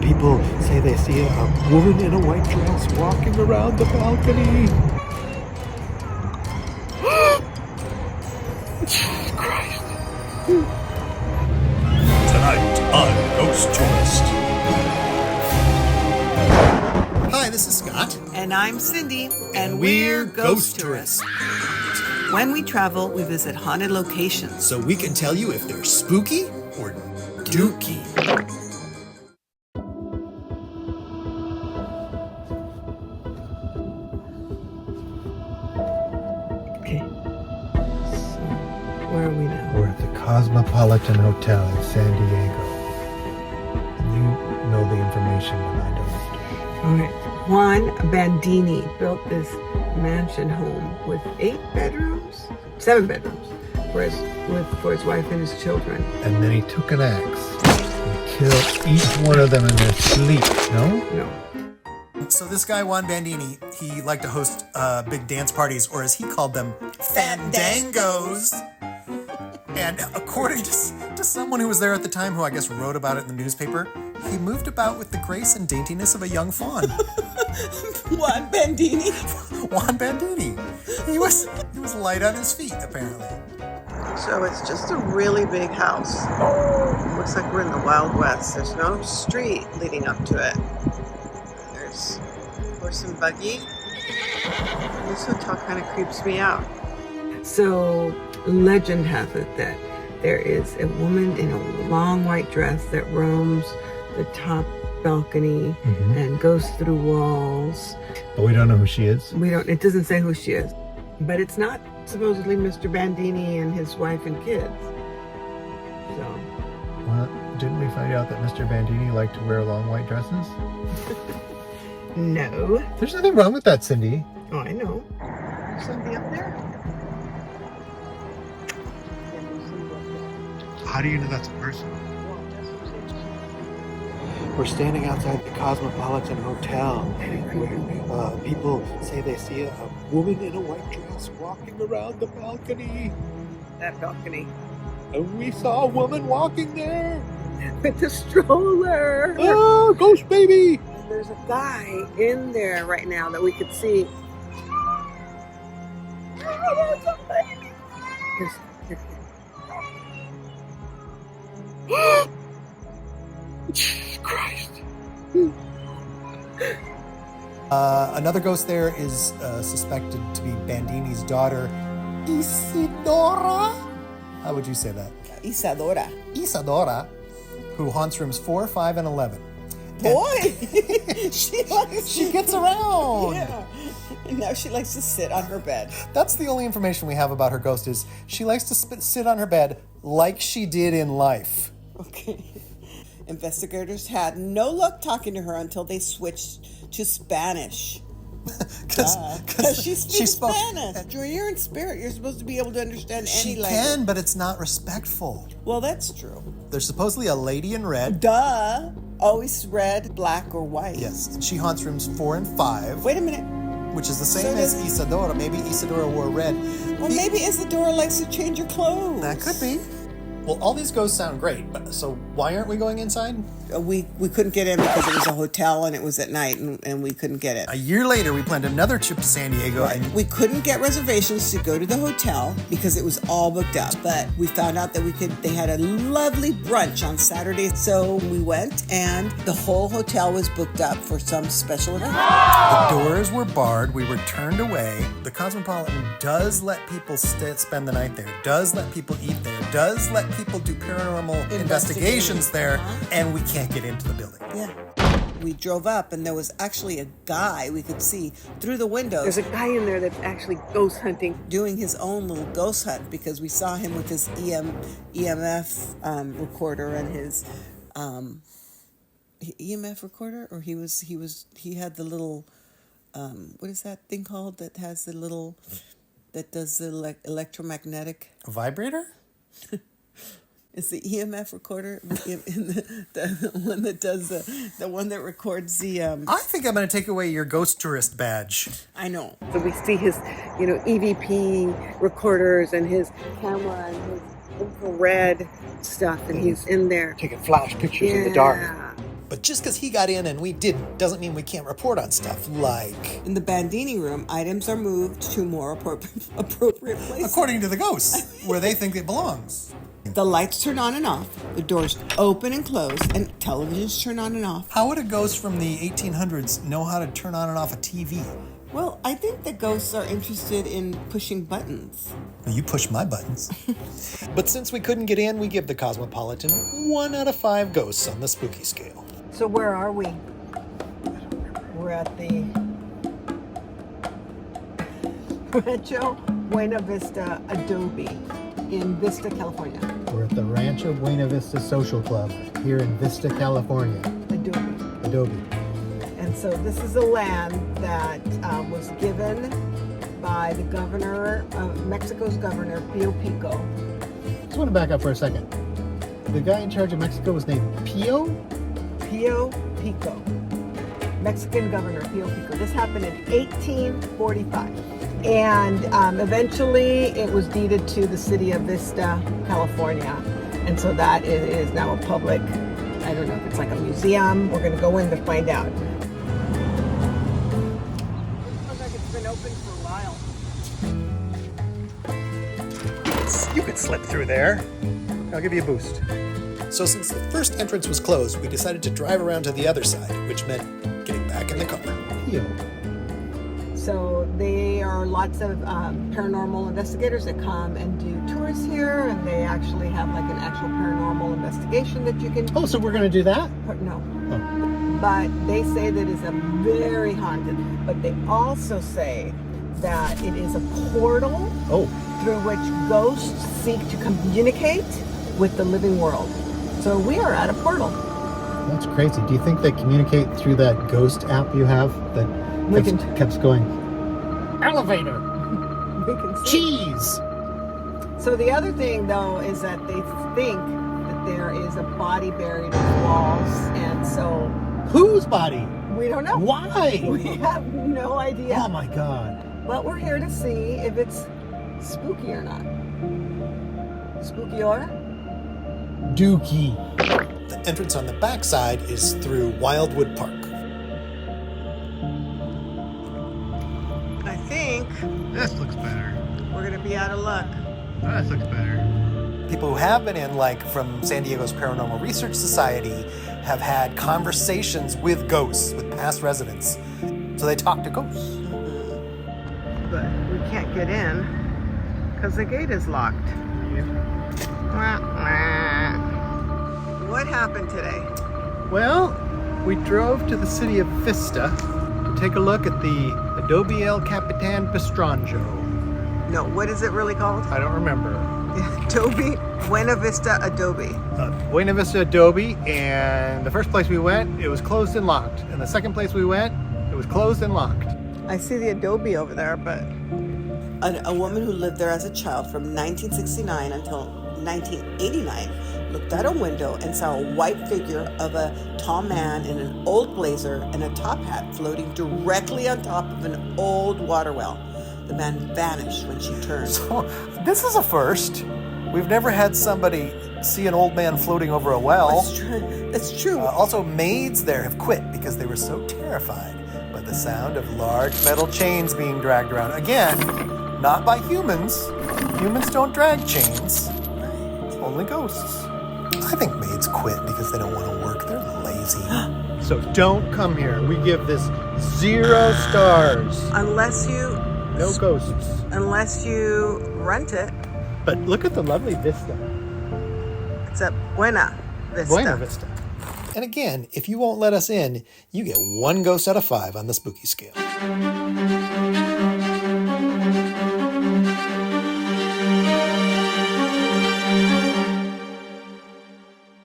People say they see a woman in a white dress walking around the balcony. Jesus Christ. Tonight on Ghost Tourist. Hi, this is Scott. And I'm Cindy, and we're Ghost Tourists. When we travel, we visit haunted locations. So we can tell you if they're spooky or dooky. Okay. So, where are we now? We're at the Cosmopolitan Hotel in San Diego. And you know the information and I don't. All right. Juan Bandini built this mansion home with 7 bedrooms for his wife and his children. And then he took an axe and killed each one of them in their sleep, no? No. So this guy, Juan Bandini, he liked to host big dance parties, or as he called them, fandangos. And according to someone who was there at the time, who I guess wrote about it in the newspaper, he moved about with the grace and daintiness of a young fawn. Juan Bandini? Juan Bandini. He was light on his feet, apparently. So it's just a really big house. It looks like we're in the Wild West. There's no street leading up to it. There's a horse and buggy. This hotel kind of creeps me out. So, legend has it that there is a woman in a long white dress that roams the top balcony and goes through walls. But we don't know who she is. It doesn't say who she is. But it's not supposedly Mr. Bandini and his wife and kids. So. Well, didn't we find out that Mr. Bandini liked to wear long white dresses? No. There's nothing wrong with that, Cindy. Oh, I know. There's somebody up there? How do you know that's a person? We're standing outside the Cosmopolitan Hotel. Where, people say they see a woman in a white dress walking around the balcony. That balcony. And we saw a woman walking there. With the stroller. Oh, ghost baby! There's a guy in there right now that we could see. Oh, there's a baby. Jesus Christ. Another ghost there is suspected to be Bandini's daughter, Isidora. How would you say that? Isadora, who haunts rooms 4, 5, and 11. Boy, she gets around. Yeah, and now she likes to sit on her bed. That's the only information we have about her ghost is she likes to sit on her bed like she did in life. Okay. Investigators had no luck talking to her until they switched to Spanish. Because she speaks Spanish. You're in spirit. You're supposed to be able to understand any language. She can, but it's not respectful. Well, that's true. There's supposedly a lady in red. Duh. Always red, black, or white. Yes. And she haunts rooms 4 and 5. Wait a minute. Which is the same as Isadora. Maybe Isadora wore red. Well, maybe Isadora likes to change her clothes. That could be. Well, all these ghosts sound great, but so why aren't we going inside? We couldn't get in because it was a hotel and it was at night and we couldn't get in. A year later, we planned another trip to San Diego. Right. We couldn't get reservations to go to the hotel because it was all booked up. But we found out that they had a lovely brunch on Saturday. So we went and the whole hotel was booked up for some special event. The doors were barred. We were turned away. The Cosmopolitan does let people spend the night there, does let people eat there, does let people do paranormal investigations there, and we can't get into the building. Yeah. We drove up and there was actually a guy we could see through the windows. There's a guy in there that's actually ghost hunting. Doing his own little ghost hunt because we saw him with his EMF recorder and his EMF recorder, or he had the little what is that thing called that has the little that does the electromagnetic vibrator? It's the EMF recorder, the one that does the one that records the. I think I'm going to take away your ghost tourist badge. I know. So we see his, EVP recorders and his camera and his infrared stuff, and he's in there taking flash pictures in the dark. But just because he got in and we didn't doesn't mean we can't report on stuff like... In the Bandini room, items are moved to more appropriate places. According to the ghosts, where they think it belongs. The lights turn on and off, the doors open and close, and televisions turn on and off. How would a ghost from the 1800s know how to turn on and off a TV? Well, I think the ghosts are interested in pushing buttons. Well, you push my buttons. But since we couldn't get in, we give the Cosmopolitan 1 out of 5 ghosts on the spooky scale. So where are we? We're at the Rancho Buena Vista Adobe in Vista, California. We're at the Rancho Buena Vista Social Club here in Vista, California. Adobe. And so this is a land that was given by the governor, Mexico's governor, Pio Pico. Just want to back up for a second. The guy in charge of Mexico was named Pio? Pio Pico. Mexican governor Pio Pico. This happened in 1845. And eventually it was deeded to the city of Vista, California. And so that is now a public, I don't know if it's like a museum. We're going to go in to find out. Looks like it's been open for a while. You could slip through there. I'll give you a boost. So since the first entrance was closed, we decided to drive around to the other side, which meant getting back in the car. Pio. So there are lots of paranormal investigators that come and do tours here, and they actually have like an actual paranormal investigation that you can... Oh, so we're going to do that? No. Oh. But they say that it's a very haunted, but they also say that it is a portal through which ghosts seek to communicate with the living world. So we are at a portal. That's crazy. Do you think they communicate through that ghost app you have that keeps going? Elevator. We can see. Cheese. So the other thing, though, is that they think that there is a body buried in the walls, and so... Whose body? We don't know. Why? We have no idea. Oh my God. But we're here to see if it's spooky or not. Spooky or? Dookie. The entrance on the back side is through Wildwood Park. I think This looks better. we're going to be out of luck. This looks better. People who have been in, like from San Diego's Paranormal Research Society, have had conversations with ghosts, with past residents. So they talk to ghosts. But we can't get in because the gate is locked. What happened today? Well, we drove to the city of Vista to take a look at the Adobe El Capitan Pestranjo. No, what is it really called? I don't remember. Adobe, Buena Vista Adobe. Buena Vista Adobe, and the first place we went, it was closed and locked. And the second place we went, it was closed and locked. I see the Adobe over there, but A woman who lived there as a child from 1969 until 1989 looked out a window and saw a white figure of a tall man in an old blazer and a top hat floating directly on top of an old water well. The man vanished when she turned. So this is a first. We've never had somebody see an old man floating over a well. That's true. That's true. Also, maids there have quit because they were so terrified by the sound of large metal chains being dragged around. Again, not by humans. Humans don't drag chains. Only ghosts. I think maids quit because they don't want to work. They're lazy. So don't come here. We give this 0 stars. unless you No ghosts. rent it, But look at the lovely vista. it's at Buena Vista. Buena Vista. And again, if you won't let us in, you get 1 ghost out of 5 on the spooky scale.